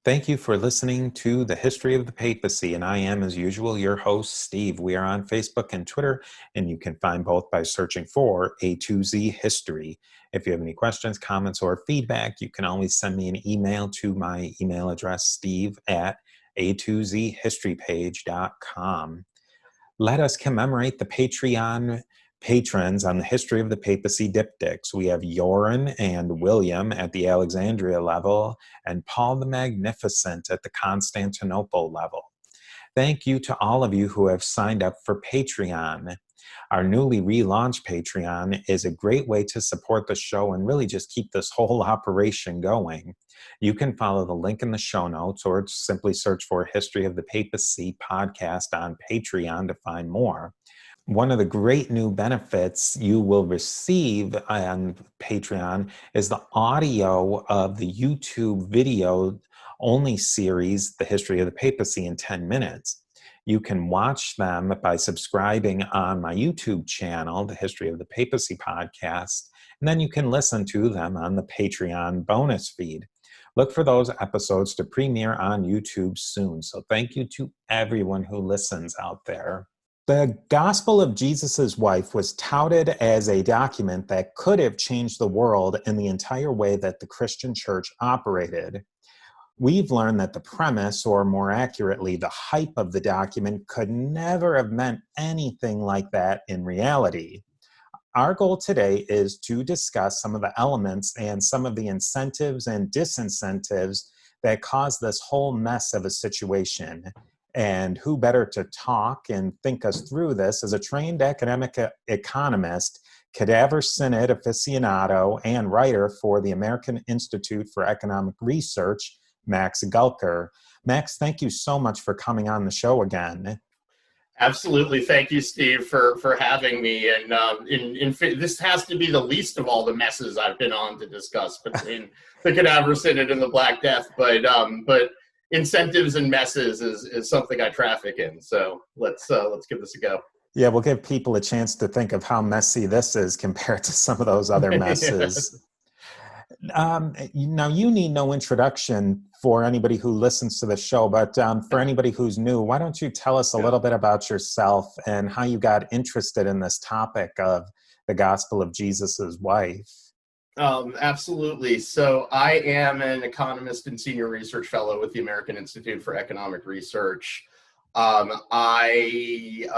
Thank you for listening to The History of the Papacy, and I am, as usual, your host, Steve. We are on Facebook and Twitter, and you can find both by searching for A2Z History. If you have any questions, comments, or feedback, you can always send me an email to my email address, steve@a2zhistorypage.com. Let us commemorate the Patreon patrons on the History of the Papacy diptychs. We have Joran and William at the Alexandria level and Paul the Magnificent at the Constantinople level. Thank you to all of you who have signed up for Patreon. Our newly relaunched Patreon is a great way to support the show and really just keep this whole operation going. You can follow the link in the show notes or simply search for History of the Papacy podcast on Patreon to find more. One of the great new benefits you will receive on Patreon is the audio of the YouTube video only series, The History of the Papacy in 10 minutes. You can watch them by subscribing on my YouTube channel, The History of the Papacy podcast, and then you can listen to them on the Patreon bonus feed. Look for those episodes to premiere on YouTube soon. So thank you to everyone who listens out there. The Gospel of Jesus' Wife was touted as a document that could have changed the world and the entire way that the Christian church operated. We've learned that the premise, or more accurately, the hype of the document could never have meant anything like that in reality. Our goal today is to discuss some of the elements and some of the incentives and disincentives that caused this whole mess of a situation. And who better to talk and think us through this as a trained academic economist, cadaver synod aficionado, and writer for the American Institute for Economic Research, Max Gulker. Max, thank you so much for coming on the show again. Absolutely. Thank you, Steve, for having me. And this has to be the least of all the messes I've been on to discuss between the Cadaver Synod and the Black Death. But incentives and messes is something I traffic in. So let's give this a go. Yeah, we'll give people a chance to think of how messy this is compared to some of those other messes. Now, you need no introduction for anybody who listens to the show, but for anybody who's new, why don't you tell us a little bit about yourself and how you got interested in this topic of the Gospel of Jesus' Wife? Absolutely. So I am an economist and senior research fellow with the American Institute for Economic Research. I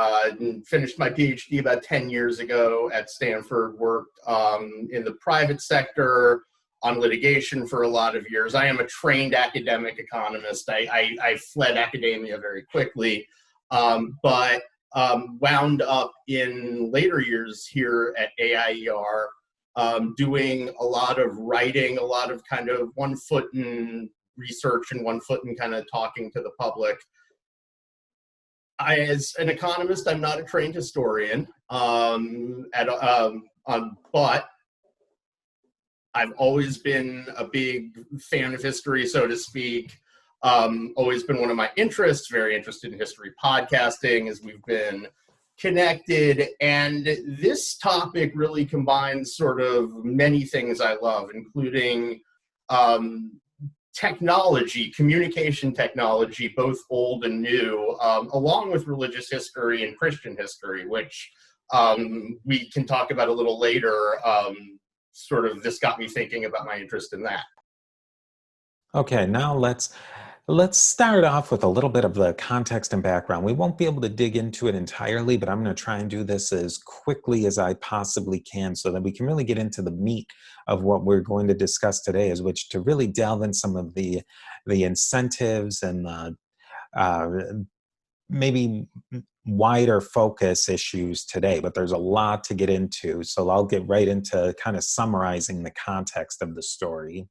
finished my PhD about 10 years ago at Stanford, worked in the private sector on litigation for a lot of years. I am a trained academic economist. I fled academia very quickly, but wound up in later years here at AIER, doing a lot of writing, a lot of kind of one foot in research and one foot in kind of talking to the public. As an economist, I'm not a trained historian, but I've always been a big fan of history, so to speak. Always been one of my interests, very interested in history podcasting as we've been connected. And this topic really combines sort of many things I love, including technology, communication technology, both old and new, along with religious history and Christian history, which we can talk about a little later. Sort of this got me thinking about my interest in that. Okay, now let's start off with a little bit of the context and background. We won't be able to dig into it entirely, but I'm going to try and do this as quickly as I possibly can so that we can really get into the meat of what we're going to discuss today, is which to really delve in some of the incentives and maybe wider focus issues today, but there's a lot to get into. So I'll get right into kind of summarizing the context of the story.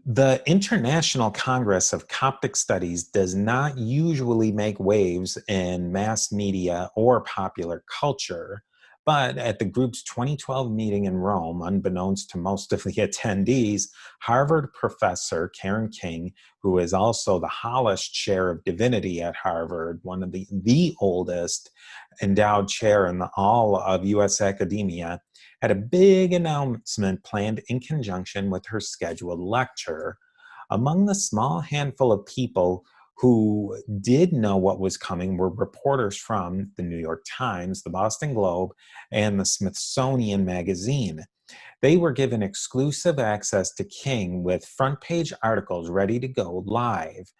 The International Congress of Coptic Studies does not usually make waves in mass media or popular culture, but at the group's 2012 meeting in Rome, unbeknownst to most of the attendees, Harvard professor Karen King, who is also the Hollis Chair of Divinity at Harvard, one of the oldest endowed chair in all of U.S. academia, had a big announcement planned in conjunction with her scheduled lecture. Among the small handful of people who did know what was coming were reporters from the New York Times, the Boston Globe, and the Smithsonian Magazine. They were given exclusive access to King with front page articles ready to go live.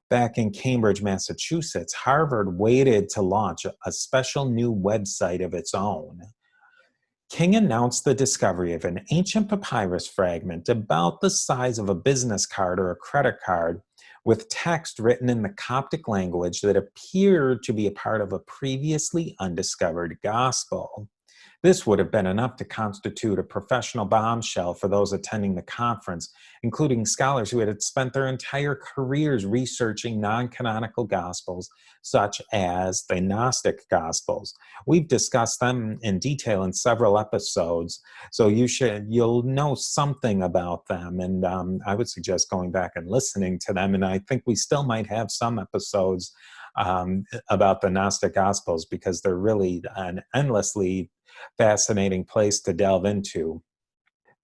Back in Cambridge, Massachusetts, Harvard waited to launch a special new website of its own. King announced the discovery of an ancient papyrus fragment about the size of a business card or a credit card with text written in the Coptic language that appeared to be a part of a previously undiscovered gospel. This would have been enough to constitute a professional bombshell for those attending the conference, including scholars who had spent their entire careers researching non-canonical gospels, such as the Gnostic Gospels. We've discussed them in detail in several episodes, so you'll know something about them, and I would suggest going back and listening to them, and I think we still might have some episodes about the Gnostic Gospels because they're really an endlessly fascinating place to delve into.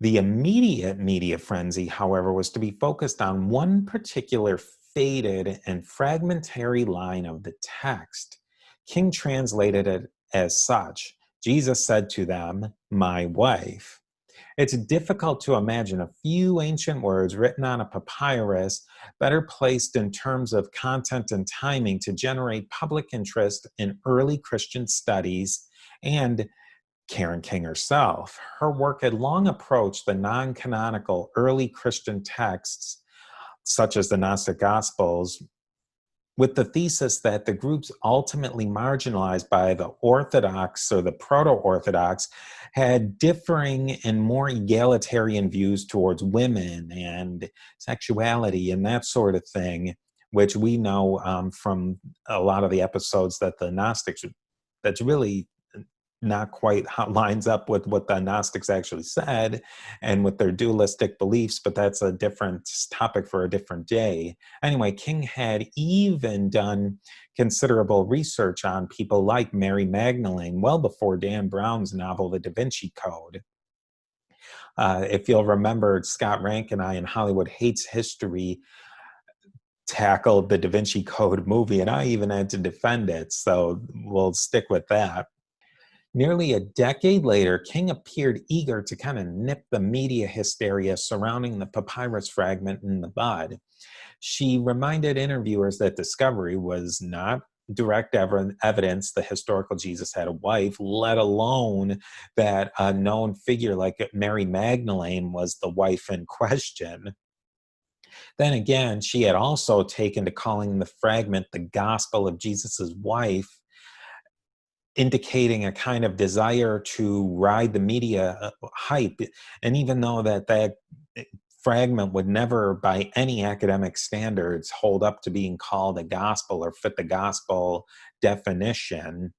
The immediate media frenzy, however, was to be focused on one particular faded and fragmentary line of the text. King translated it as such. Jesus said to them, "My wife." It's difficult to imagine a few ancient words written on a papyrus better placed in terms of content and timing to generate public interest in early Christian studies. And Karen King herself, her work had long approached the non-canonical early Christian texts, such as the Gnostic Gospels, with the thesis that the groups ultimately marginalized by the Orthodox or the Proto-Orthodox had differing and more egalitarian views towards women and sexuality and that sort of thing, which we know from a lot of the episodes that the Gnostics, that's really not quite how lines up with what the Gnostics actually said and with their dualistic beliefs, but that's a different topic for a different day. Anyway, King had even done considerable research on people like Mary Magdalene well before Dan Brown's novel, The Da Vinci Code. If you'll remember, Scott Rank and I in Hollywood Hates History tackled the Da Vinci Code movie, and I even had to defend it, so we'll stick with that. Nearly a decade later, King appeared eager to kind of nip the media hysteria surrounding the papyrus fragment in the bud. She reminded interviewers that discovery was not direct evidence the historical Jesus had a wife, let alone that a known figure like Mary Magdalene was the wife in question. Then again, she had also taken to calling the fragment the gospel of Jesus's wife, indicating a kind of desire to ride the media hype. And even though that fragment would never, by any academic standards, hold up to being called a gospel or fit the gospel definition,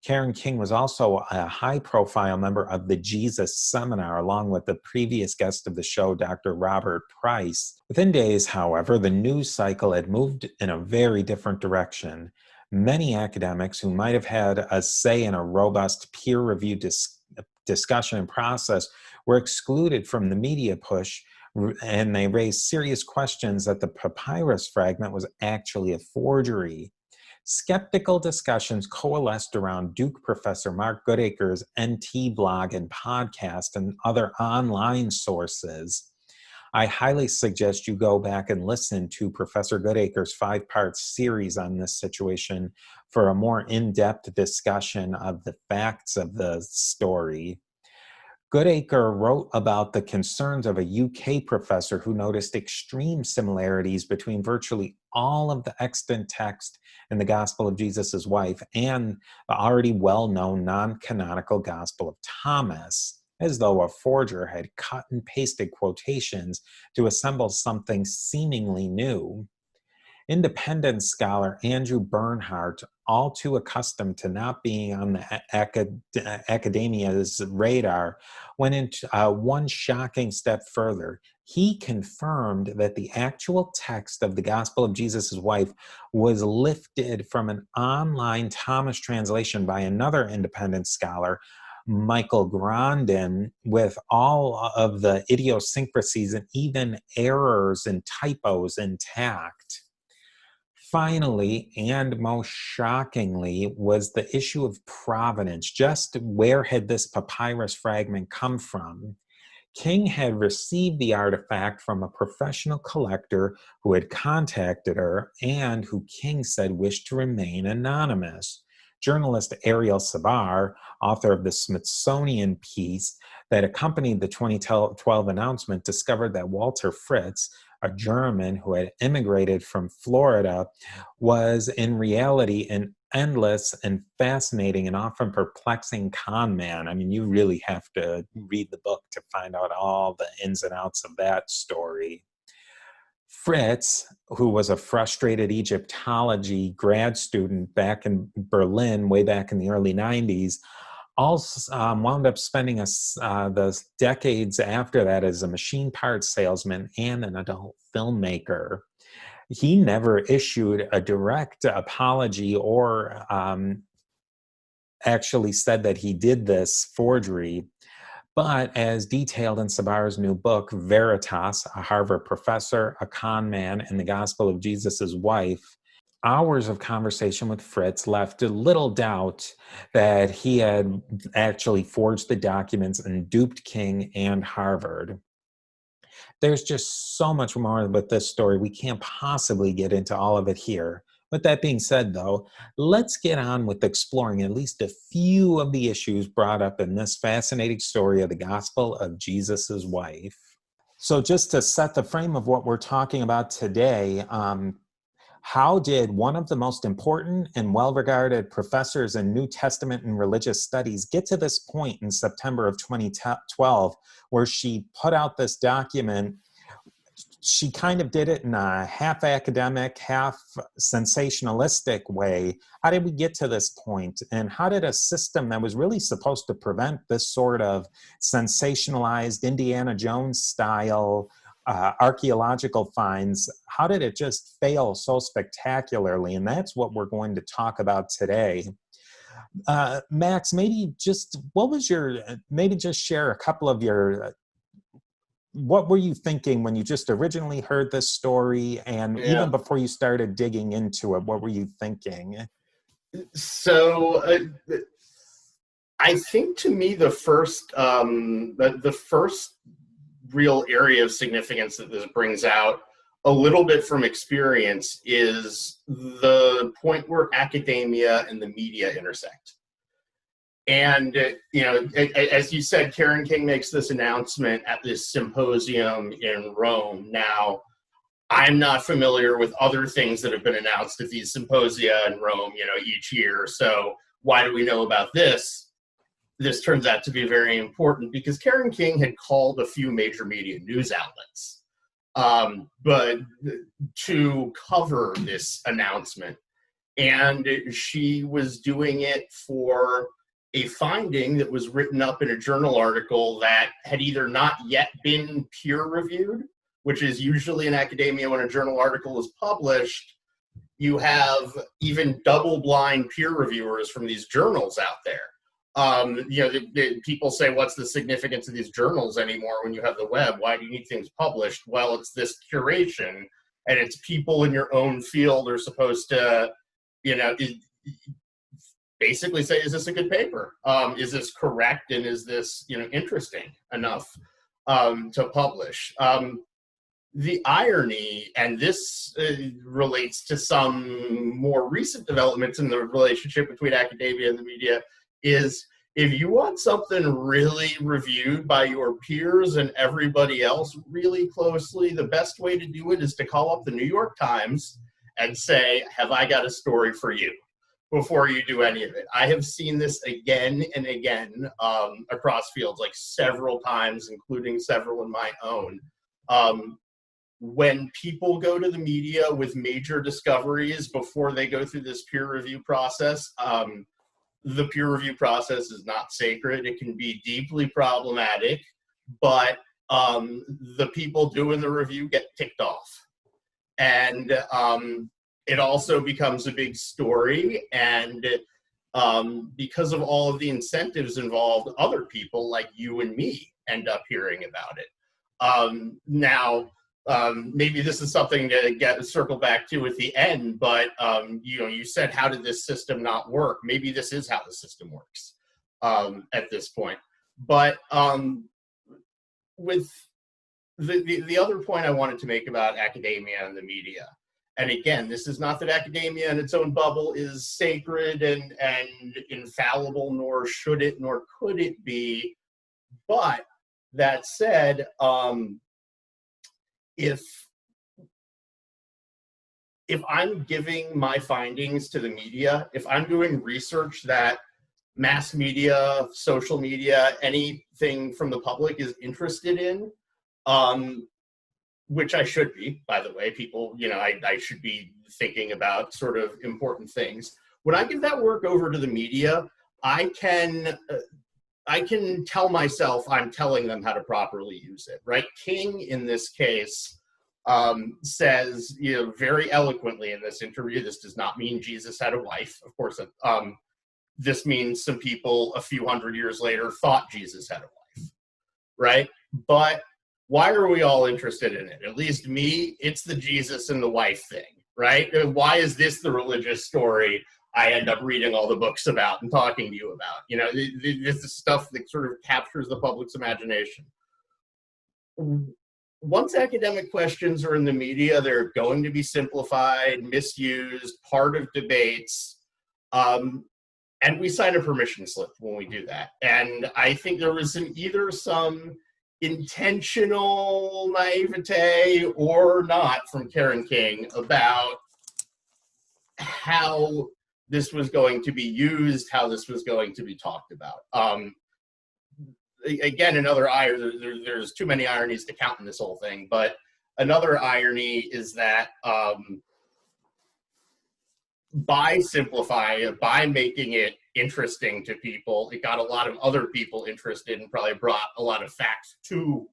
Karen King was also a high-profile member of the Jesus Seminar, along with the previous guest of the show, Dr. Robert Price. Within days, however, the news cycle had moved in a very different direction. Many academics who might have had a say in a robust peer-reviewed discussion and process were excluded from the media push, and they raised serious questions that the papyrus fragment was actually a forgery. Skeptical discussions coalesced around Duke professor Mark Goodacre's NT blog and podcast and other online sources. I highly suggest you go back and listen to Professor Goodacre's 5-part series on this situation for a more in-depth discussion of the facts of the story. Goodacre wrote about the concerns of a UK professor who noticed extreme similarities between virtually all of the extant text in the Gospel of Jesus' wife and the already well-known non-canonical Gospel of Thomas, as though a forger had cut and pasted quotations to assemble something seemingly new. Independent scholar Andrew Bernhardt, all too accustomed to not being on the academia's radar, went into one shocking step further. He confirmed that the actual text of the Gospel of Jesus' wife was lifted from an online Thomas translation by another independent scholar, Michael Grondin with all of the idiosyncrasies and even errors and typos intact. Finally, and most shockingly, was the issue of provenance. Just where had this papyrus fragment come from? King had received the artifact from a professional collector who had contacted her and who King said wished to remain anonymous. Journalist Ariel Sabar, author of the Smithsonian piece that accompanied the 2012 announcement, discovered that Walter Fritz, a German who had immigrated from Florida, was in reality an endless and fascinating and often perplexing con man. I mean, you really have to read the book to find out all the ins and outs of that story. Fritz, who was a frustrated Egyptology grad student back in Berlin way back in the early 90s, also wound up spending the decades after that as a machine parts salesman and an adult filmmaker. He never issued a direct apology or actually said that he did this forgery. But as detailed in Sabar's new book, Virtutes, a Harvard professor, a con man, and the Gospel of Jesus' wife, hours of conversation with Fritz left little doubt that he had actually forged the documents and duped King and Harvard. There's just so much more about this story. We can't possibly get into all of it here. With that being said, though, let's get on with exploring at least a few of the issues brought up in this fascinating story of the Gospel of Jesus' wife. So just to set the frame of what we're talking about today, how did one of the most important and well-regarded professors in New Testament and religious studies get to this point in September of 2012, where she put out this document? She kind of did it in a half academic, half sensationalistic way. How did we get to this point? And how did a system that was really supposed to prevent this sort of sensationalized Indiana Jones style archaeological finds, how did it just fail so spectacularly? And that's what we're going to talk about today. Max, maybe just share a couple of your, what were you thinking when you just originally heard this story, and even before you started digging into it, what were you thinking? So I think to me the first real area of significance that this brings out a little bit from experience is the point where academia and the media intersect. And, as you said, Karen King makes this announcement at this symposium in Rome. Now, I'm not familiar with other things that have been announced at these symposia in Rome, each year. So why do we know about this? This turns out to be very important because Karen King had called a few major media news outlets, but to cover this announcement. And she was doing it for a finding that was written up in a journal article that had either not yet been peer-reviewed, which is usually in academia when a journal article is published, you have even double-blind peer reviewers from these journals out there. People say, what's the significance of these journals anymore when you have the web? Why do you need things published? Well, it's this curation, and it's people in your own field are supposed to, basically say, is this a good paper? Is this correct? And is this, interesting enough to publish? The irony, and this relates to some more recent developments in the relationship between academia and the media, is if you want something really reviewed by your peers and everybody else really closely, the best way to do it is to call up the New York Times and say, have I got a story for you? Before you do any of it. I have seen this again and again across fields, like several times, including several in my own. When people go to the media with major discoveries before they go through this peer review process, the peer review process is not sacred. It can be deeply problematic, but the people doing the review get ticked off. And it also becomes a big story, and because of all of the incentives involved, other people like you and me end up hearing about it. Maybe this is something to circle back to at the end, but you said, how did this system not work? Maybe this is how the system works at this point. But with the other point I wanted to make about academia and the media, and again, this is not that academia in its own bubble is sacred and infallible, nor should it, nor could it be. But that said, if I'm giving my findings to the media, if I'm doing research that mass media, social media, anything from the public is interested in, which I should be, by the way, people, I should be thinking about sort of important things. When I give that work over to the media, I can tell myself I'm telling them how to properly use it, right? King, in this case, says, very eloquently in this interview, this does not mean Jesus had a wife. Of course, this means some people a few hundred years later thought Jesus had a wife, right? But why are we all interested in it? At least me, it's the Jesus and the wife thing, right? Why is this the religious story I end up reading all the books about and talking to you about? This is stuff that sort of captures the public's imagination. Once academic questions are in the media, they're going to be simplified, misused, part of debates, and we sign a permission slip when we do that. And I think there was either some intentional naivete or not from Karen King about how this was going to be used, how this was going to be talked about. Again, another irony, there's too many ironies to count in this whole thing, but another irony is that by simplifying it, by making it interesting to people, it got a lot of other people interested and probably brought a lot of facts to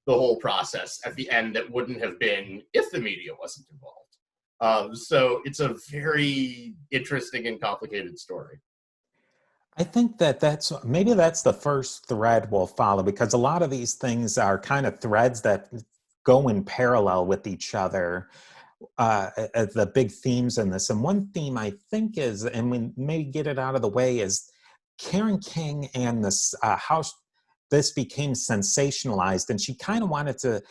the whole process at the end that wouldn't have been if the media wasn't involved. So it's a very interesting and complicated story. I think that's the first thread we'll follow, because a lot of these things are kind of threads that go in parallel with each other. The big themes in this, and one theme I think is, and we may get it out of the way, is Karen King and this how this became sensationalized, and she kind of wanted to.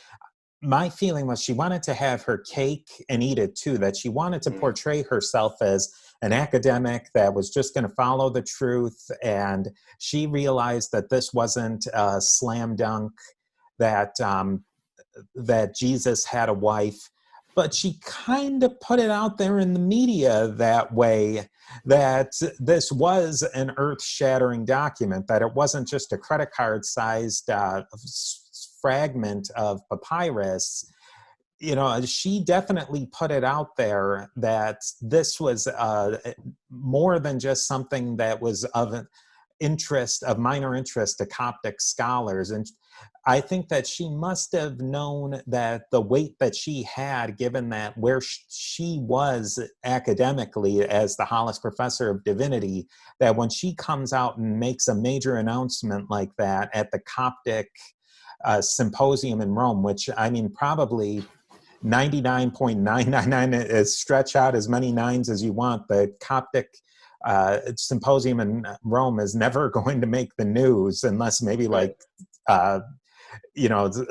My feeling was she wanted to have her cake and eat it too. That she wanted to portray herself as an academic that was just going to follow the truth, and she realized that this wasn't a slam dunk, that that Jesus had a wife. But she kind of put it out there in the media that way, that this was an earth-shattering document, that it wasn't just a credit card-sized fragment of papyrus. She definitely put it out there that this was more than just something that was of minor interest to Coptic scholars. And I think that she must have known that the weight that she had, given that where she was academically as the Hollis Professor of Divinity, that when she comes out and makes a major announcement like that at the Coptic symposium in Rome, which I mean probably 99.999 is stretch out as many nines as you want. The Coptic symposium in Rome is never going to make the news unless maybe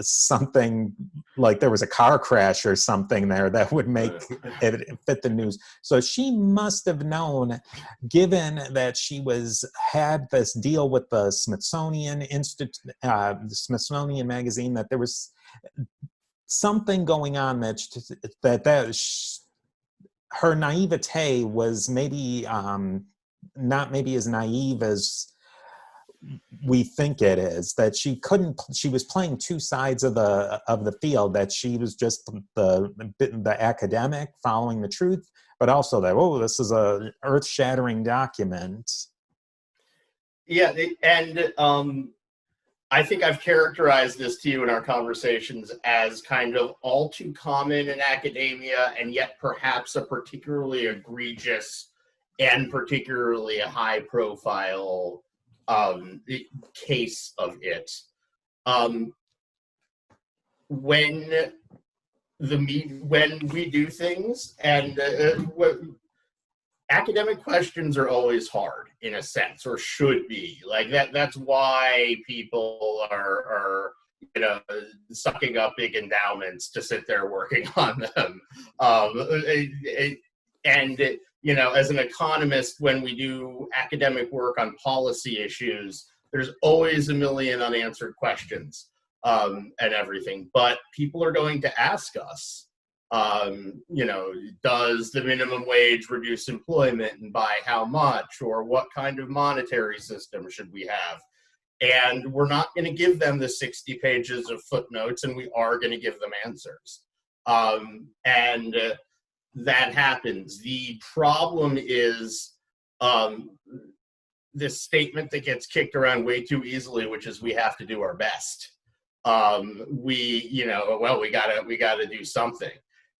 something like there was a car crash or something there that would make it fit the news. So she must have known, given that she had this deal with the Smithsonian Institute, the Smithsonian magazine, that there was something going on her naivete was maybe not maybe as naive as we think it is, that she was playing two sides of the field, that she was just the academic following the truth, but also that, this is a earth-shattering document. Yeah, and I think I've characterized this to you in our conversations as kind of all too common in academia, and yet perhaps a particularly egregious and particularly a high-profile case of it. When we do things, and academic questions are always hard in a sense, or should be. Like that's why people are sucking up big endowments to sit there working on them. And as an economist, when we do academic work on policy issues, there's always a million unanswered questions and everything. But people are going to ask us, does the minimum wage reduce employment, and by how much, or what kind of monetary system should we have? And we're not going to give them the 60 pages of footnotes, and we are going to give them answers. And that happens. The problem is this statement that gets kicked around way too easily, which is we have to do our best. We gotta do something.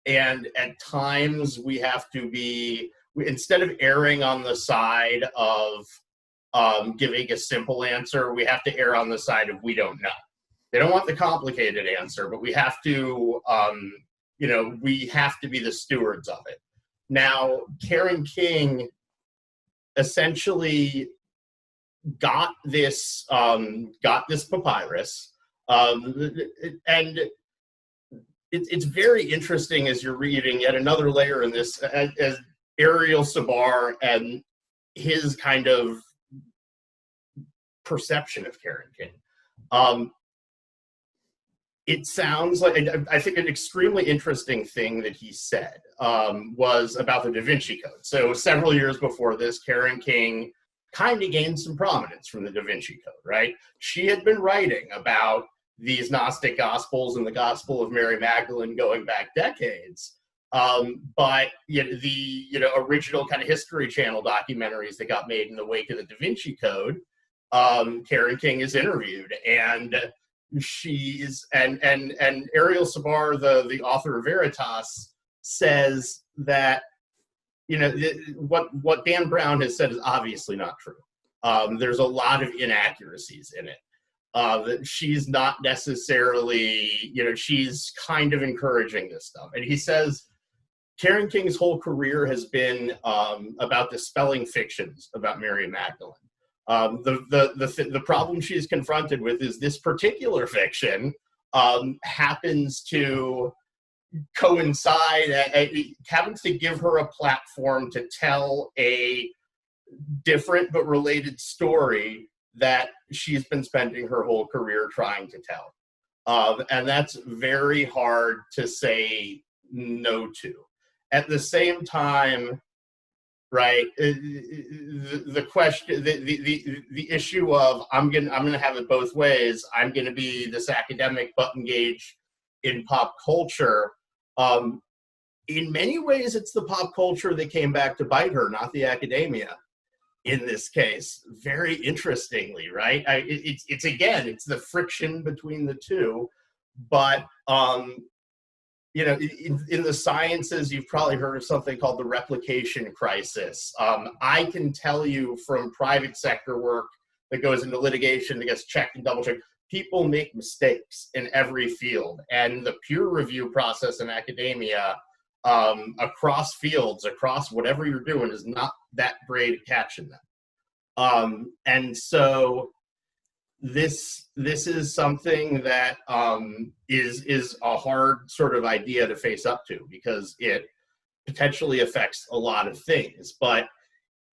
And at times we have to be, instead of erring on the side of giving a simple answer, we have to err on the side of we don't know. They don't want the complicated answer, but we have to, we have to be the stewards of it. Now, Karen King essentially got this papyrus, and it's very interesting as you're reading yet another layer in this, as Ariel Sabar and his kind of perception of Karen King. It sounds like, I think an extremely interesting thing that he said was about the Da Vinci Code. So several years before this, Karen King kind of gained some prominence from the Da Vinci Code, right? She had been writing about these Gnostic Gospels and the Gospel of Mary Magdalene going back decades. But the original kind of History Channel documentaries that got made in the wake of the Da Vinci Code, Karen King is interviewed, and she's and Ariel Sabar, the author of Virtutes, says that what Dan Brown has said is obviously not true. There's a lot of inaccuracies in it. That she's not necessarily, she's kind of encouraging this stuff. And he says Karen King's whole career has been about dispelling fictions about Mary Magdalene. The problem she's confronted with is this particular fiction happens to coincide, happens to give her a platform to tell a different but related story that she's been spending her whole career trying to tell. And that's very hard to say no to. At the same time, right, the question, the issue of I'm gonna have it both ways. I'm gonna be this academic button gauge in pop culture. In many ways, it's the pop culture that came back to bite her, not the academia. In this case, very interestingly, right? It's again, it's the friction between the two. But in the sciences, you've probably heard of something called the replication crisis. I can tell you from private sector work that goes into litigation that gets checked and double checked, people make mistakes in every field, and the peer review process in academia, across fields, across whatever you're doing, is not that great at catching them. And so this is something that is a hard sort of idea to face up to, because it potentially affects a lot of things. But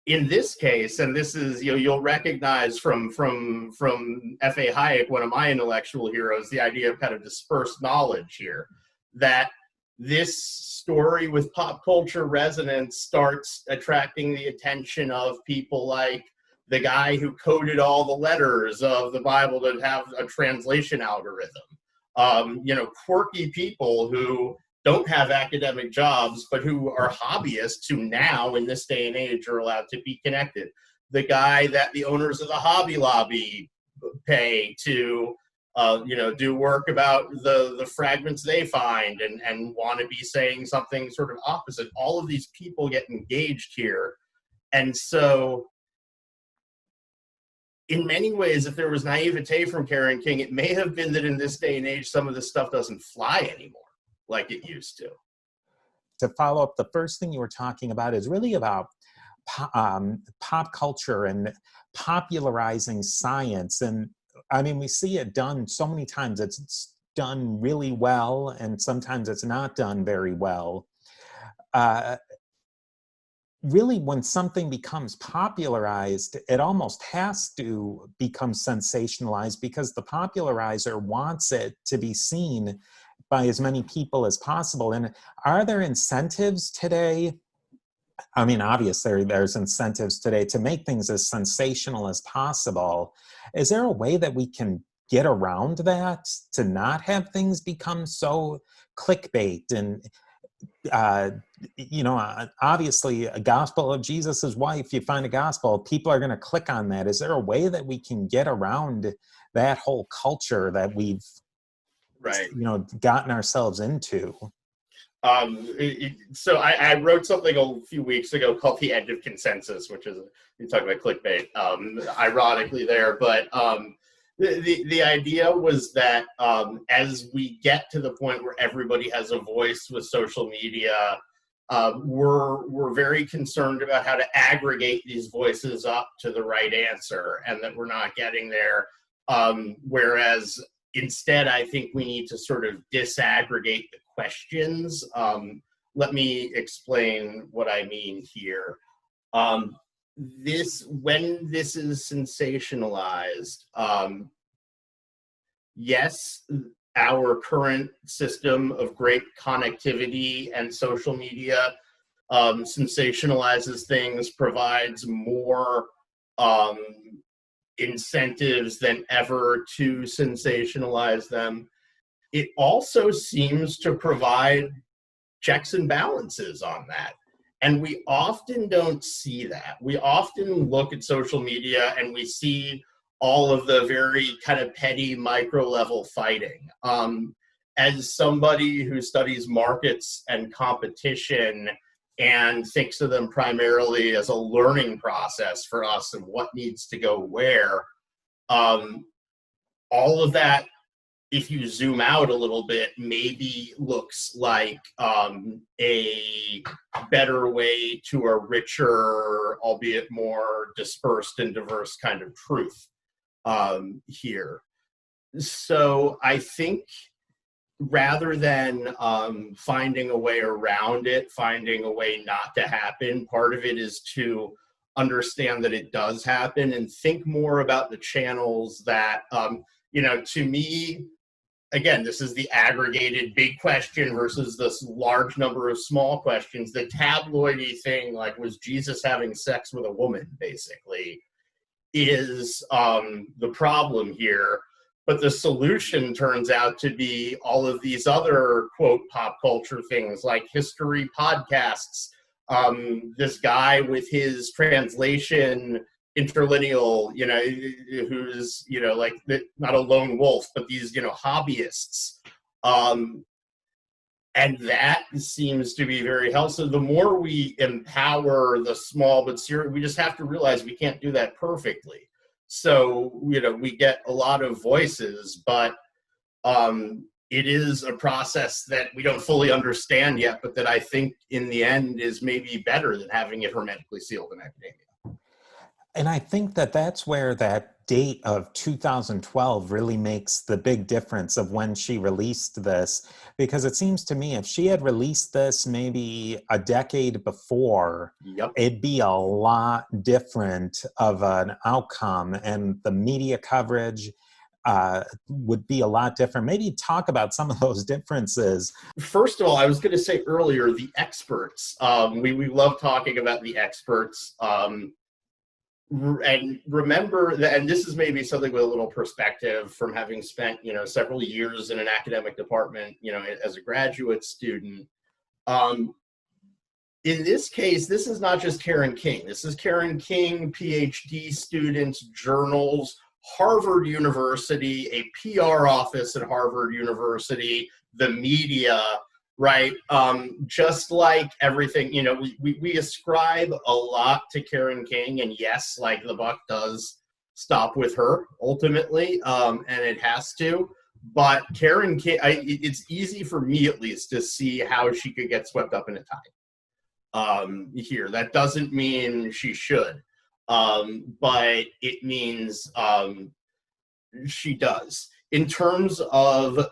in this case, and this is, you'll recognize from F.A. Hayek, one of my intellectual heroes, the idea of kind of dispersed knowledge here, that this story with pop culture resonance starts attracting the attention of people like the guy who coded all the letters of the Bible to have a translation algorithm. Quirky people who don't have academic jobs, but who are hobbyists who now, in this day and age, are allowed to be connected. The guy that the owners of the Hobby Lobby pay to do work about the fragments they find and want to be saying something sort of opposite. All of these people get engaged here. And so in many ways, if there was naivete from Karen King, it may have been that in this day and age, some of this stuff doesn't fly anymore like it used to. To follow up, the first thing you were talking about is really about pop culture and popularizing science. And I mean, we see it done so many times. It's done really well, and sometimes it's not done very well. Really, when something becomes popularized, it almost has to become sensationalized because the popularizer wants it to be seen by as many people as possible. And are there incentives today? I mean, obviously there's incentives today to make things as sensational as possible. Is there a way that we can get around that, to not have things become so clickbait and obviously a gospel of Jesus's wife, you find a gospel, people are going to click on that. Is there a way that we can get around that whole culture that we've, gotten ourselves into? So I wrote something a few weeks ago called The End of Consensus, which is, you talk about clickbait, ironically there, but the idea was that as we get to the point where everybody has a voice with social media, we're very concerned about how to aggregate these voices up to the right answer, and that we're not getting there. Whereas instead, I think we need to sort of disaggregate the questions. Let me explain what I mean here. When this is sensationalized, yes, our current system of great connectivity and social media sensationalizes things, provides more incentives than ever to sensationalize them. It also seems to provide checks and balances on that. And we often don't see that. We often look at social media and we see all of the very kind of petty micro level fighting. As somebody who studies markets and competition and thinks of them primarily as a learning process for us and what needs to go where, all of that, if you zoom out a little bit, maybe looks like a better way to a richer, albeit more dispersed and diverse kind of truth here. So I think rather than finding a way around it, finding a way not to happen, part of it is to understand that it does happen and think more about the channels that, to me, again, this is the aggregated big question versus this large number of small questions. The tabloidy thing, like, was Jesus having sex with a woman, basically, is the problem here. But the solution turns out to be all of these other, quote, pop culture things like history podcasts. This guy with his translation interlineal, who's, like, not a lone wolf, but these, hobbyists. And that seems to be very helpful. So the more we empower the small but serious, we just have to realize we can't do that perfectly. So, we get a lot of voices, but it is a process that we don't fully understand yet, but that I think in the end is maybe better than having it hermetically sealed in academia. And I think that that's where that date of 2012 really makes the big difference of when she released this, because it seems to me if she had released this maybe a decade before, it'd be a lot different of an outcome, and the media coverage would be a lot different. Maybe talk about some of those differences. First of all, I was going to say earlier, the experts. We love talking about the experts. And remember that, and this is maybe something with a little perspective from having spent, several years in an academic department, as a graduate student. In this case, this is not just Karen King. This is Karen King, PhD students, journals, Harvard University, a PR office at Harvard University, the media, right? Just like everything, you know, we ascribe a lot to Karen King, and yes, like the buck does stop with her ultimately, and it has to. But Karen King, it's easy for me at least to see how she could get swept up in a tie here. That doesn't mean she should, but it means she does. In terms of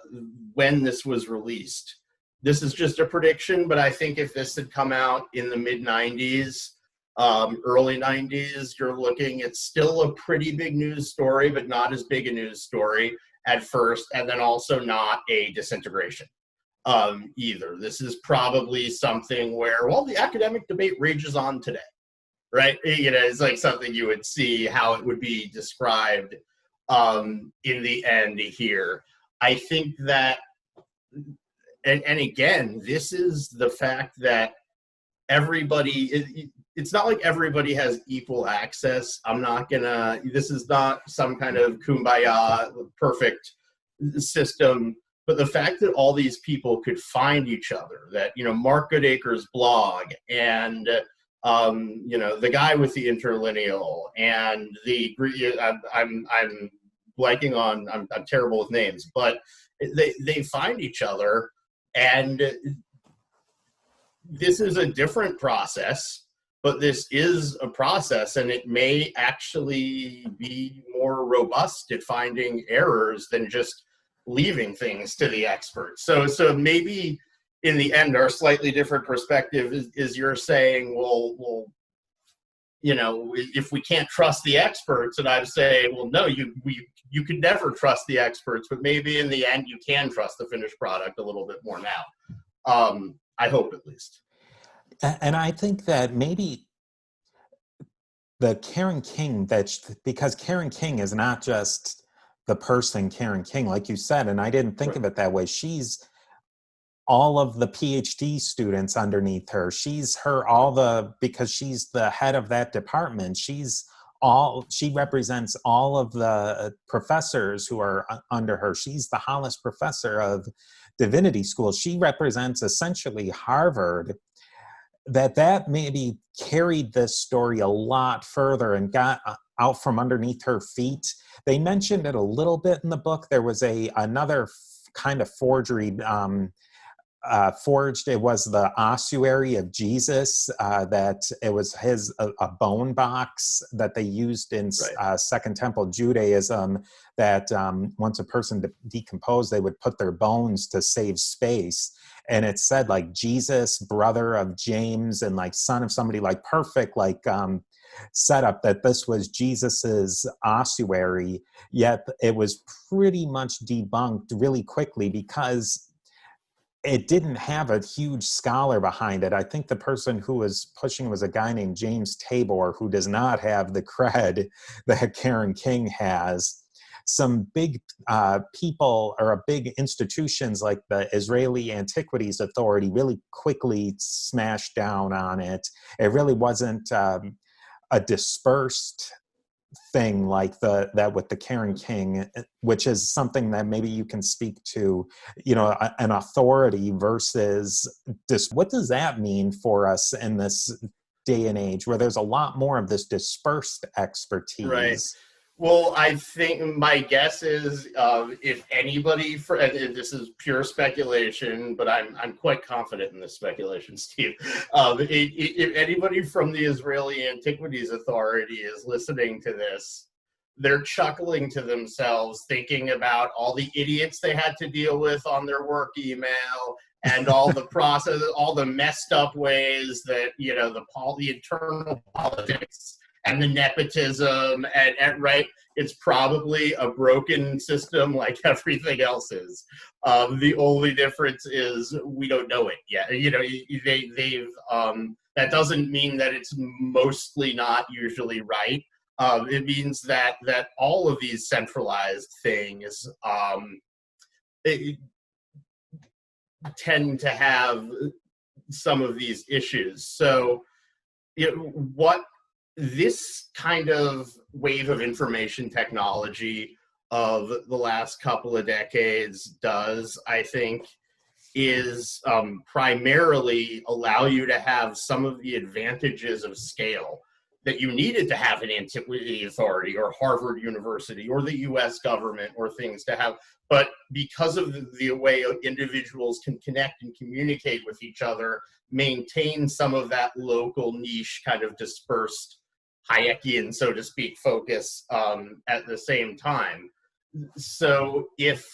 when this was released, this is just a prediction, but I think if this had come out in the mid-90s, early 90s, you're looking, it's still a pretty big news story, but not as big a news story at first, and then also not a disintegration either. This is probably something where, well, the academic debate rages on today, right? You know, it's like something you would see how it would be described in the end here. I think that, and again, this is the fact that everybody, it's not like everybody has equal access. This is not some kind of kumbaya, perfect system, but the fact that all these people could find each other, that, you know, Mark Goodacre's blog, and you know, the guy with the interlineal, and I'm blanking on, I'm terrible with names, but they find each other, and this is a different process, but this is a process, and it may actually be more robust at finding errors than just leaving things to the experts. So maybe in the end, our slightly different perspective is you're saying, well, you know, if we can't trust the experts, and I'm saying, well, no, you could never trust the experts, but maybe in the end you can trust the finished product a little bit more now. I hope, at least. And I think that maybe the Karen King, because Karen King is not just the person Karen King, like you said, and I didn't think of it that way. She's all of the PhD students underneath her. Because she's the head of that department. She represents all of the professors who are under her. She's the Hollis Professor of Divinity School. She represents essentially Harvard. That maybe carried this story a lot further and got out from underneath her feet. They mentioned it a little bit in the book. There was another kind of forgery forged. It was the ossuary of Jesus, that it was a bone box that they used in Second Temple Judaism, that once a person decomposed, they would put their bones to save space. And it said like Jesus, brother of James, and like son of somebody, like perfect, like setup that this was Jesus's ossuary. Yet it was pretty much debunked really quickly because it didn't have a huge scholar behind it. I think the person who was pushing was a guy named James Tabor, who does not have the cred that Karen King has. Some big people or big institutions like the Israeli Antiquities Authority really quickly smashed down on it. It really wasn't a dispersed thing like that with the Karen King, which is something that maybe you can speak to, you know, an authority versus what does that mean for us in this day and age where there's a lot more of this dispersed expertise? Right. Well, I think my guess is if anybody, this is pure speculation, but I'm quite confident in this speculation, Steve. If anybody from the Israeli Antiquities Authority is listening to this, they're chuckling to themselves, thinking about all the idiots they had to deal with on their work email and all the process, all the messed up ways that, you know, the internal politics and the nepotism, and right, it's probably a broken system like everything else is. The only difference is we don't know it yet. You know, they've that doesn't mean that it's mostly not usually right. It means that all of these centralized things tend to have some of these issues. So, you know, what this kind of wave of information technology of the last couple of decades does, I think, is primarily allow you to have some of the advantages of scale that you needed to have an antiquity authority or Harvard University or the US government or things to have. But because of the way individuals can connect and communicate with each other, maintain some of that local niche kind of dispersed Hayekian, so to speak, focus at the same time. So if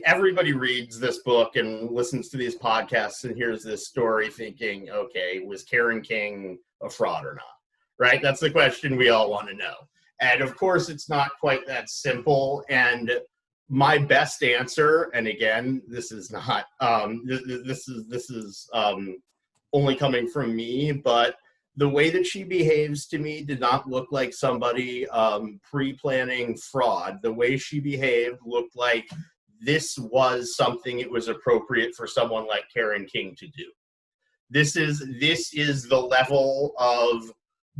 everybody reads this book and listens to these podcasts and hears this story thinking, okay, was Karen King a fraud or not? Right? That's the question we all want to know. And of course, it's not quite that simple. And my best answer, and again, this is not, this is only coming from me, but the way that she behaves to me did not look like somebody pre-planning fraud. The way she behaved looked like this was something it was appropriate for someone like Karen King to do. This is the level of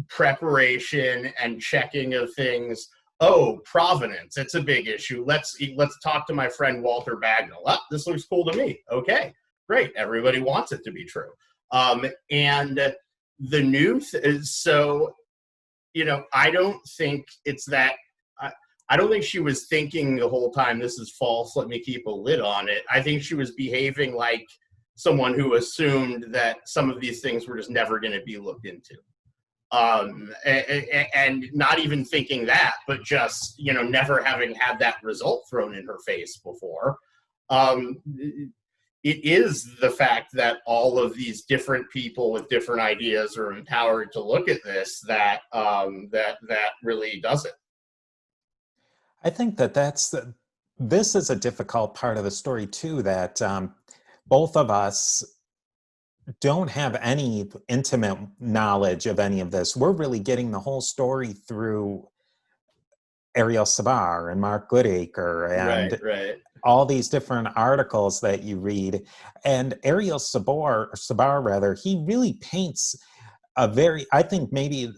preparation and checking of things. Oh, provenance, it's a big issue. Let's talk to my friend Walter Bagnall. Oh, this looks cool to me. Okay, great. Everybody wants it to be true. And the new so, I don't think it's that. I don't think she was thinking the whole time, this is false, let me keep a lid on it. I think she was behaving like someone who assumed that some of these things were just never going to be looked into. And not even thinking that, but just, never having had that result thrown in her face before. It is the fact that all of these different people with different ideas are empowered to look at this that really does it. I think this is a difficult part of the story too, that both of us don't have any intimate knowledge of any of this. We're really getting the whole story through Ariel Sabar and Mark Goodacre and right. all these different articles that you read. And Ariel Sabar, he really paints I think maybe,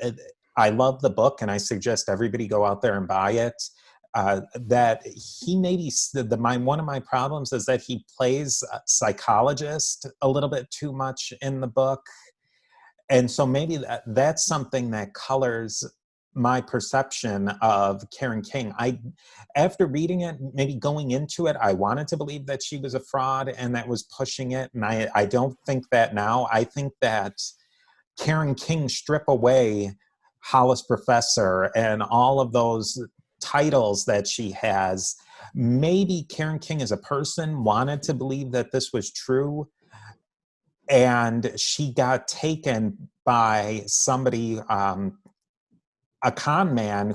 I love the book and I suggest everybody go out there and buy it. That he maybe, one of my problems is that he plays psychologist a little bit too much in the book. And so maybe that's something that colors my perception of Karen King. After reading it, maybe going into it, I wanted to believe that she was a fraud and that was pushing it. And I don't think that now. I think that Karen King strip away Hollis Professor and all of those titles that she has. Maybe Karen King as a person wanted to believe that this was true, and she got taken by somebody, a con man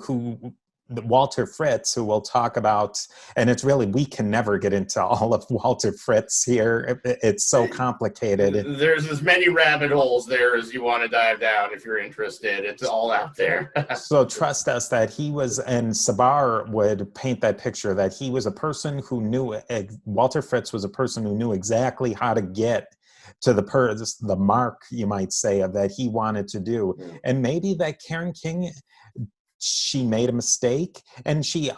Walter Fritz, who we'll talk about, and it's really, we can never get into all of Walter Fritz here. It's so complicated. There's as many rabbit holes there as you want to dive down if you're interested. It's all out there. So trust us that he was, and Sabar would paint that picture, that he was a person who knew, Walter Fritz was a person who knew exactly how to get to the mark, you might say, of that he wanted to do. And maybe that Karen King, she made a mistake, and she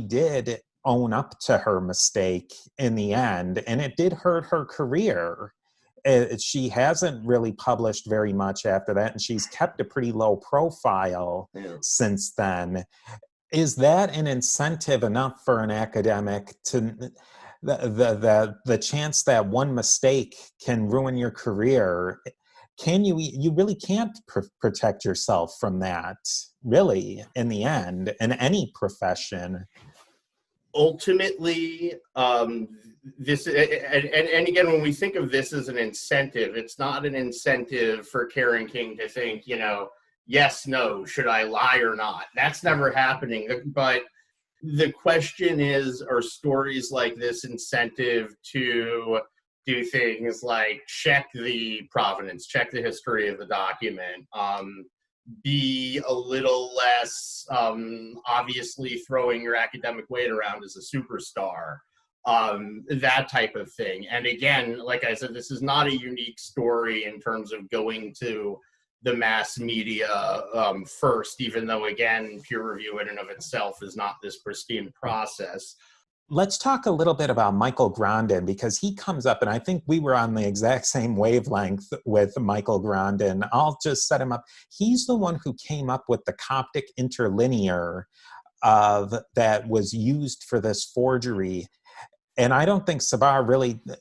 did own up to her mistake in the end, and it did hurt her career. She hasn't really published very much after that, and she's kept a pretty low profile since then. Is that an incentive enough for an academic to the chance that one mistake can ruin your career? You really can't protect yourself from that, really, in the end, in any profession. Ultimately, this, and again, when we think of this as an incentive, it's not an incentive for Karen King to think, yes, no, should I lie or not? That's never happening. But the question is, are stories like this incentive to do things like check the provenance, check the history of the document, be a little less obviously throwing your academic weight around as a superstar, that type of thing. And again, like I said, this is not a unique story in terms of going to the mass media first, even though, again, peer review in and of itself is not this pristine process. Let's talk a little bit about Michael Grondin, because he comes up, and I think we were on the exact same wavelength with Michael Grondin. I'll just set him up. He's the one who came up with the Coptic interlinear that was used for this forgery. And I don't think Sabar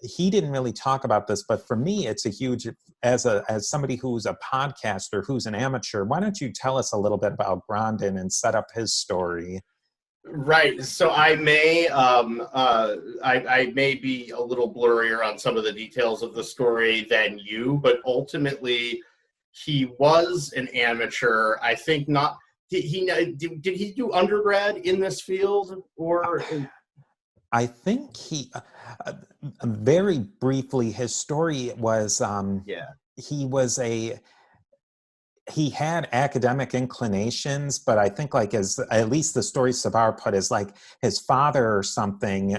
he didn't really talk about this, but for me, it's a huge, as somebody who's a podcaster, who's an amateur, why don't you tell us a little bit about Grondin and set up his story? Right. So I may I may be a little blurrier on some of the details of the story than you, but ultimately he was an amateur. I think not. Did he do undergrad in this field, or? I think he very briefly, his story was he had academic inclinations, but I think at least the story Sabar put is like his father or something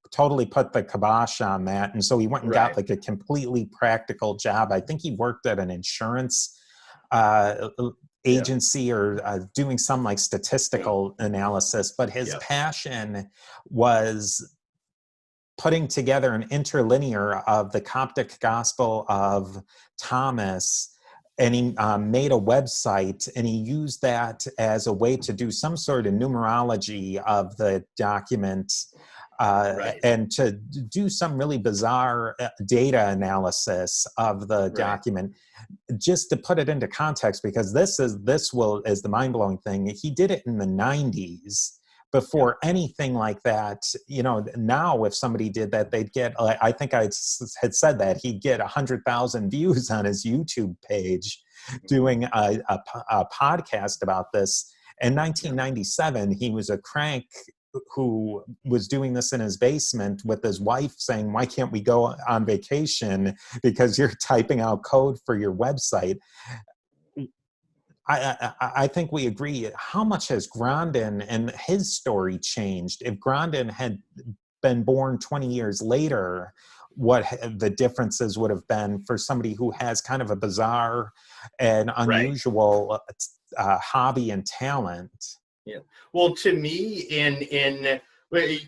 totally put the kibosh on that. And so he went and got like a completely practical job. I think he worked at an insurance agency or doing some like statistical analysis, but his passion was putting together an interlinear of the Coptic Gospel of Thomas. And he made a website, and he used that as a way to do some sort of numerology of the document and to do some really bizarre data analysis of the document. Just to put it into context, because this is the mind-blowing thing, he did it in the 90s. Before anything like that, now if somebody did that, they'd get, I think I had said that, he'd get 100,000 views on his YouTube page doing a podcast about this. In 1997, he was a crank who was doing this in his basement with his wife saying, why can't we go on vacation because you're typing out code for your website? I think we agree. How much has Grondin and his story changed? If Grondin had been born 20 years later, what the differences would have been for somebody who has kind of a bizarre and unusual hobby and talent? Yeah. Well, to me,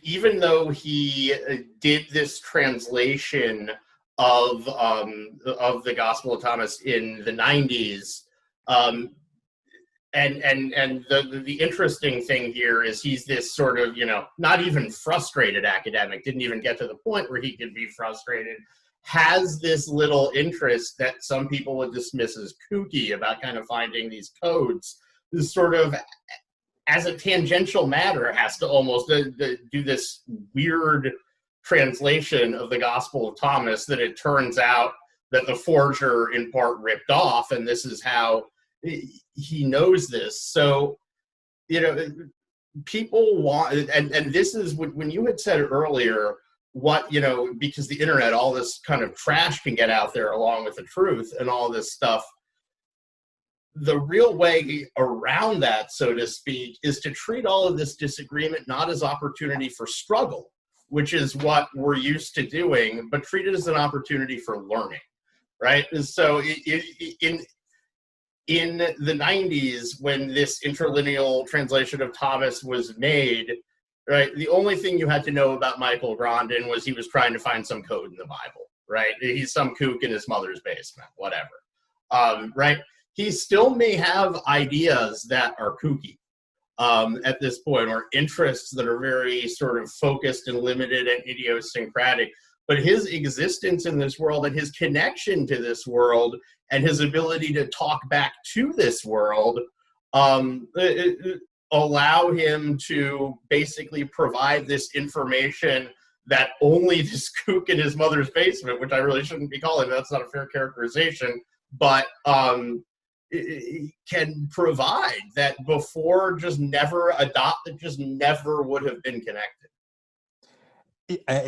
even though he did this translation of the Gospel of Thomas in the 90s, and the interesting thing here is he's this sort of, not even frustrated academic, didn't even get to the point where he could be frustrated, has this little interest that some people would dismiss as kooky about kind of finding these codes. This sort of, as a tangential matter, has to almost do this weird translation of the Gospel of Thomas that it turns out that the forger in part ripped off, and this is how he knows this. So, people want, and this is when you had said earlier, because the internet, all this kind of trash can get out there along with the truth and all this stuff. The real way around that, so to speak, is to treat all of this disagreement not as opportunity for struggle, which is what we're used to doing, but treat it as an opportunity for learning, right? And so in the 90s, when this interlineal translation of Thomas was made, right, the only thing you had to know about Michael Grondin was he was trying to find some code in the Bible, right? He's some kook in his mother's basement, whatever, right? He still may have ideas that are kooky at this point, or interests that are very sort of focused and limited and idiosyncratic. But his existence in this world and his connection to this world and his ability to talk back to this world allow him to basically provide this information that only this kook in his mother's basement, which I really shouldn't be calling, that's not a fair characterization, but can provide, that before just never adopted, just never would have been connected.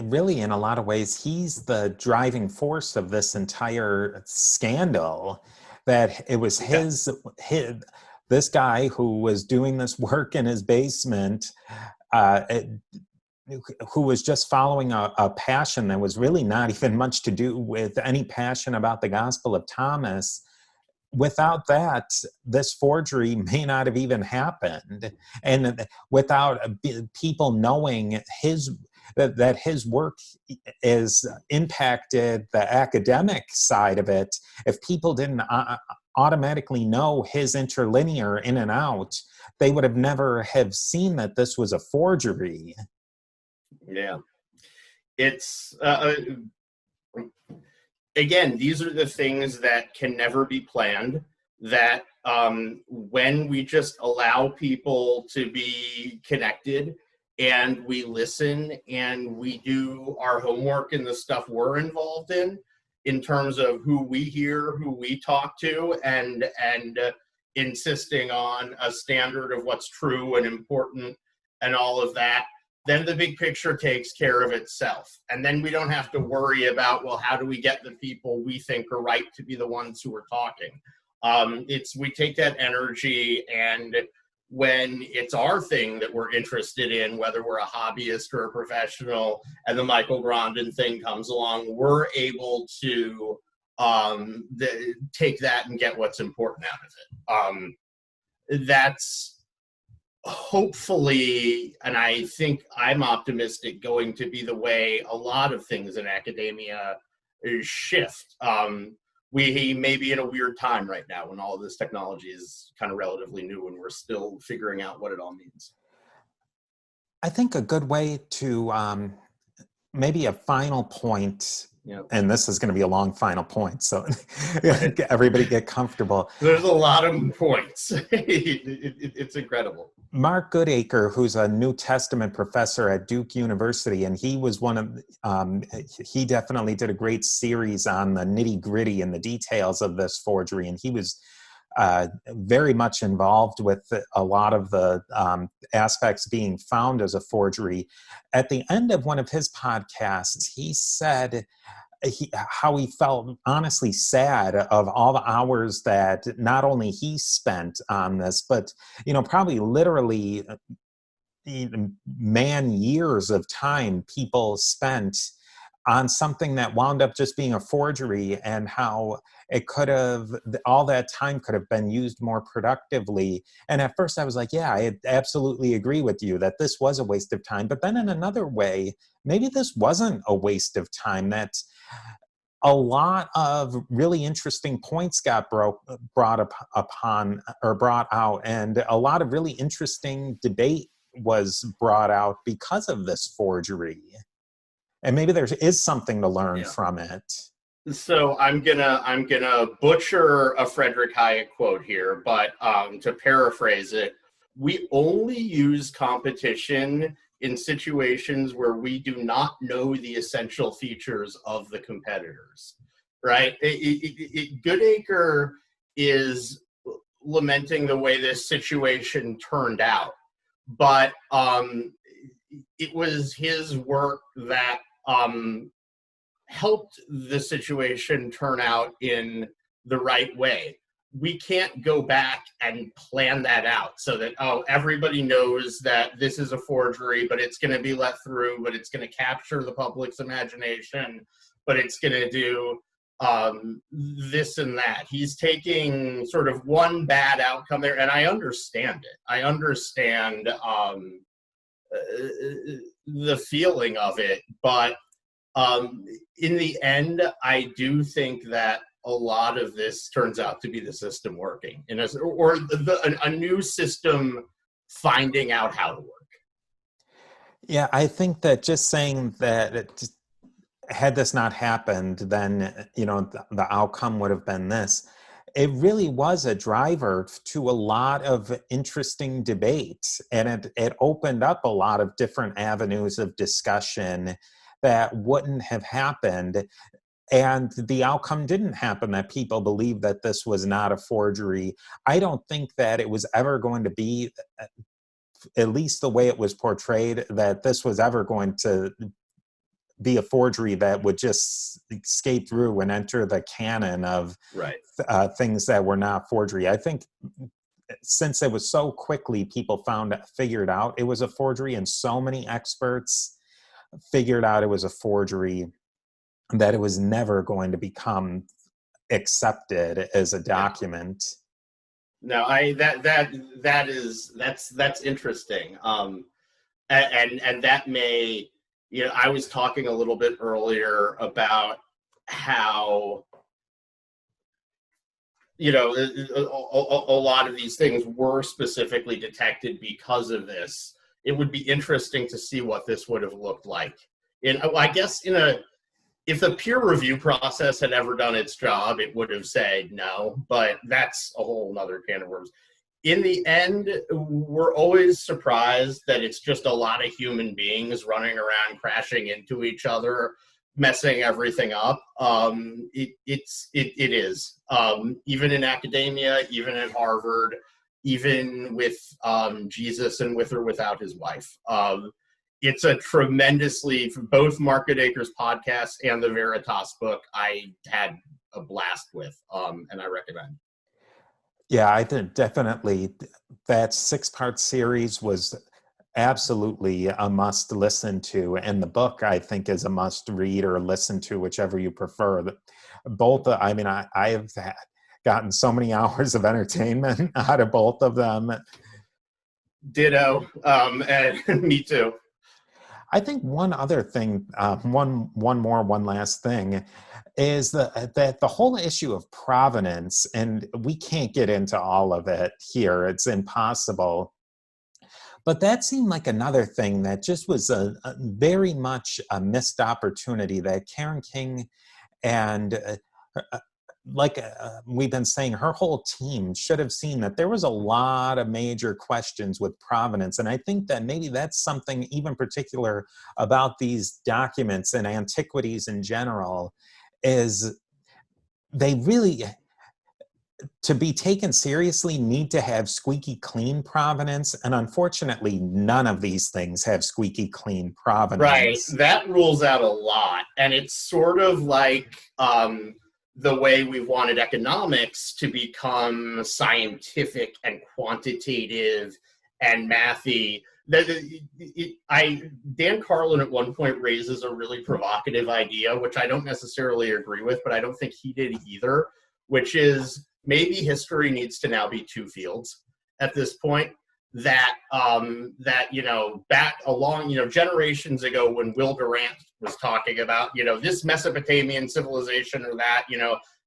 Really, in a lot of ways, he's the driving force of this entire scandal, that it was this guy who was doing this work in his basement, who was just following a passion that was really not even much to do with any passion about the Gospel of Thomas, without that, this forgery may not have even happened. And without people knowing that his work is impacted the academic side of it, if people didn't automatically know his interlinear in and out, they would have never have seen that this was a forgery. Yeah. It's, again, these are the things that can never be planned, that when we just allow people to be connected and we listen and we do our homework and the stuff we're involved in terms of who we hear, who we talk to, and insisting on a standard of what's true and important and all of that, then the big picture takes care of itself. And then we don't have to worry about, well, how do we get the people we think are right to be the ones who are talking? We take that energy, and when it's our thing that we're interested in, whether we're a hobbyist or a professional, and the Michael Grondin thing comes along, we're able to take that and get what's important out of it. That's hopefully, and I think I'm optimistic, going to be the way a lot of things in academia shift. We may be in a weird time right now when all of this technology is kind of relatively new and we're still figuring out what it all means. I think a good way to maybe a final point, and this is going to be a long final point, so everybody get comfortable. There's a lot of points. It's incredible. Mark Goodacre, who's a New Testament professor at Duke University, and he was one of, he definitely did a great series on the nitty gritty and the details of this forgery, and he was very much involved with a lot of the aspects being found as a forgery. At the end of one of his podcasts, he said how he felt honestly sad of all the hours that not only he spent on this, but, probably literally man-years of time people spent on something that wound up just being a forgery, and how it could have, all that time could have been used more productively. And at first I was like, yeah, I absolutely agree with you that this was a waste of time. But then in another way, maybe this wasn't a waste of time, that a lot of really interesting points got brought out, and a lot of really interesting debate was brought out because of this forgery. And maybe there is something to learn from it. So I'm gonna butcher a Frederick Hayek quote here, but to paraphrase it, we only use competition in situations where we do not know the essential features of the competitors, right? Goodacre is lamenting the way this situation turned out, but it was his work that helped the situation turn out in the right way. We can't go back and plan that out so that, everybody knows that this is a forgery, but it's going to be let through, but it's going to capture the public's imagination, but it's going to do this and that. He's taking sort of one bad outcome there, and I understand it. I understand the feeling of it, but in the end, I do think that a lot of this turns out to be the system working, or a new system finding out how to work. Yeah, I think that just saying that had this not happened, then the outcome would have been this. It really was a driver to a lot of interesting debate, and it opened up a lot of different avenues of discussion that wouldn't have happened. And the outcome didn't happen, that people believed that this was not a forgery. I don't think that it was ever going to be, at least the way it was portrayed, that this was ever going to be a forgery that would just escape through and enter the canon of things that were not forgery. I think since it was so quickly people figured out it was a forgery, and so many experts figured out it was a forgery, that it was never going to become accepted as a document. No, that's interesting. And that may, I was talking a little bit earlier about how, a lot of these things were specifically detected because of this. It would be interesting to see what this would have looked like. I guess if the peer review process had ever done its job, it would have said no, but that's a whole nother can of worms. In the end, we're always surprised that it's just a lot of human beings running around crashing into each other, messing everything up. It is. Even in academia, even at Harvard, even with Jesus and with or without his wife. It's a tremendously, both Market Acres podcast and the Veritas book, I had a blast with, and I recommend. Yeah, I did definitely. That 6-part series was absolutely a must listen to, and the book I think is a must read or listen to, whichever you prefer. Both, I mean, I have gotten so many hours of entertainment out of both of them. Ditto, and me too. I think one other thing, one last thing, is that the whole issue of provenance, and we can't get into all of it here, it's impossible, but that seemed like another thing that just was a very much a missed opportunity that Karen King and we've been saying, her whole team should have seen that there was a lot of major questions with provenance. And I think that maybe that's something even particular about these documents and antiquities in general, is they really, to be taken seriously, need to have squeaky clean provenance. And unfortunately, none of these things have squeaky clean provenance. Right, that rules out a lot. And it's sort of like the way we wanted economics to become scientific and quantitative and mathy. Dan Carlin at one point raises a really provocative idea, which I don't necessarily agree with, but I don't think he did either, which is maybe history needs to now be 2 fields at this point. That back along, generations ago when Will Durant was talking about, this Mesopotamian civilization or that,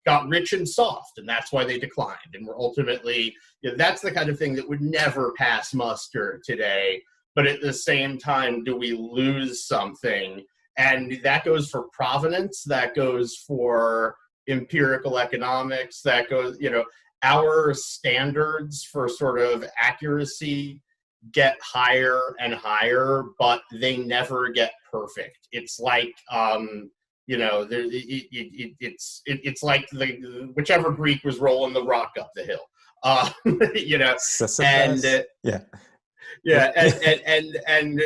got rich and soft, and that's why they declined. And we're ultimately, that's the kind of thing that would never pass muster today. But at the same time, do we lose something? And that goes for provenance, that goes for empirical economics, that goes, our standards for sort of accuracy get higher and higher, but they never get perfect. It's like, it's like whichever Greek was rolling the rock up the hill, and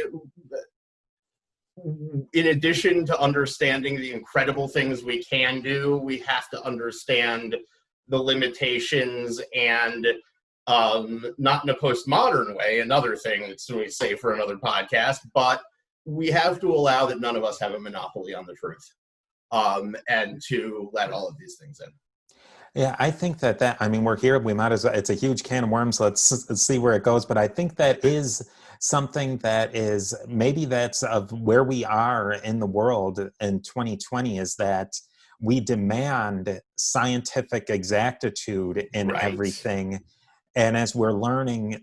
in addition to understanding the incredible things we can do, we have to understand the limitations, and not in a postmodern way, another thing that's we say for another podcast, but we have to allow that none of us have a monopoly on the truth, and to let all of these things in. Yeah, I think that I mean, we're here, we might as well, it's a huge can of worms, let's see where it goes, but I think that is something that is, maybe that's of where we are in the world in 2020, is that we demand scientific exactitude in everything. And as we're learning,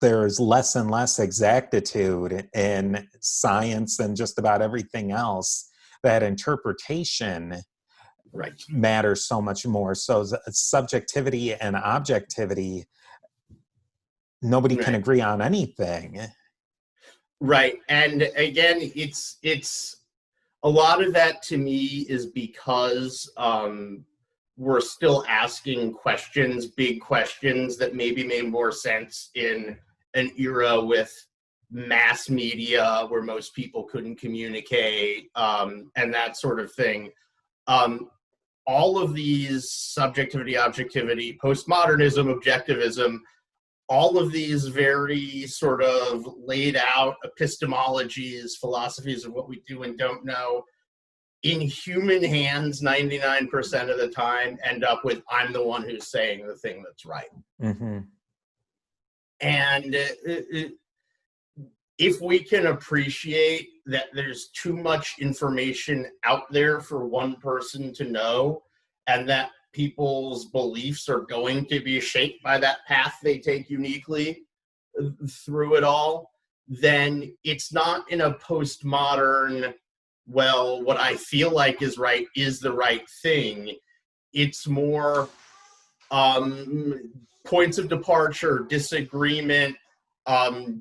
there's less and less exactitude in science and just about everything else. That interpretation matters so much more. So subjectivity and objectivity, nobody can agree on anything. Right. And again, it's a lot of that to me is because we're still asking questions, big questions that maybe made more sense in an era with mass media where most people couldn't communicate, and that sort of thing. All of these subjectivity, objectivity, postmodernism, objectivism, all of these very sort of laid out epistemologies, philosophies of what we do and don't know, in human hands 99% of the time end up with, I'm the one who's saying the thing that's right. Mm-hmm. And if we can appreciate that there's too much information out there for one person to know, and that people's beliefs are going to be shaped by that path they take uniquely through it all, then it's not in a postmodern, well, what I feel like is right is the right thing. It's more points of departure, disagreement,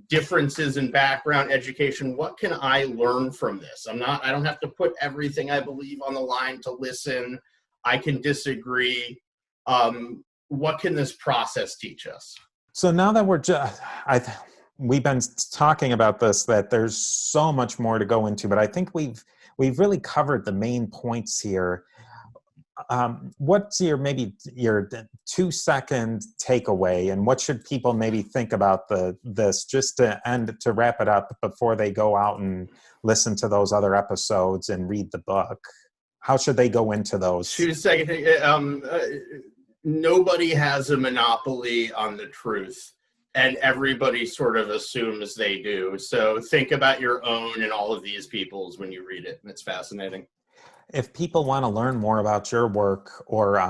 differences in background, education. What can I learn from this? I don't have to put everything I believe on the line to listen. I can disagree. What can this process teach us? So now that we've been talking about this, that there's so much more to go into, but I think we've really covered the main points here. What's your 2-second takeaway, and what should people maybe think about this, just to wrap it up before they go out and listen to those other episodes and read the book? How should they go into those? 2-second. Nobody has a monopoly on the truth, and everybody sort of assumes they do. So think about your own and all of these people's when you read it, and it's fascinating. If people want to learn more about your work or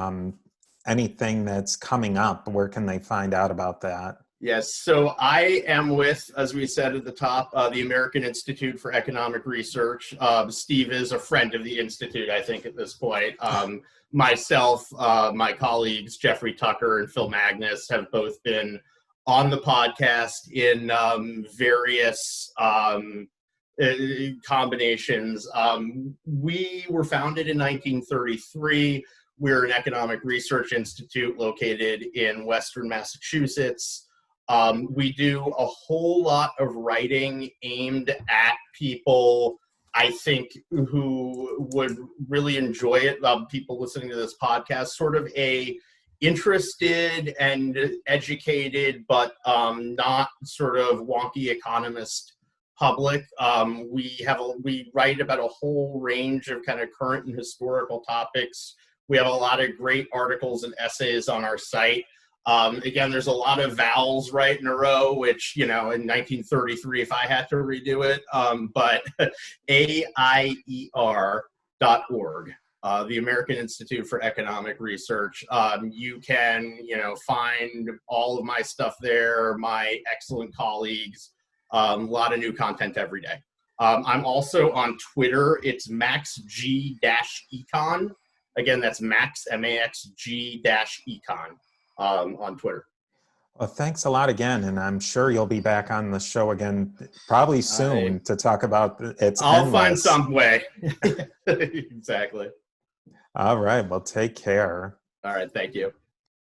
anything that's coming up, where can they find out about that? Yes, so I am with, as we said at the top, the American Institute for Economic Research. Steve is a friend of the Institute, I think, at this point. Myself, my colleagues, Jeffrey Tucker and Phil Magnus, have both been on the podcast in various combinations. We were founded in 1933. We're an economic research institute located in Western Massachusetts. We do a whole lot of writing aimed at people, I think, who would really enjoy it. People listening to this podcast, sort of a interested and educated, but not sort of wonky economist public. We write about a whole range of kind of current and historical topics. We have a lot of great articles and essays on our site. Again, there's a lot of vowels right in a row, which, in 1933, if I had to redo it, but AIER.org, the American Institute for Economic Research. You can, find all of my stuff there, my excellent colleagues. A lot of new content every day. I'm also on Twitter. It's MaxG-Econ. Again, that's Max, MAXG-Econ on Twitter. Well, thanks a lot again, and I'm sure you'll be back on the show again probably soon to talk about its I'll find some way. Exactly. All right. Well, take care. All right. Thank you.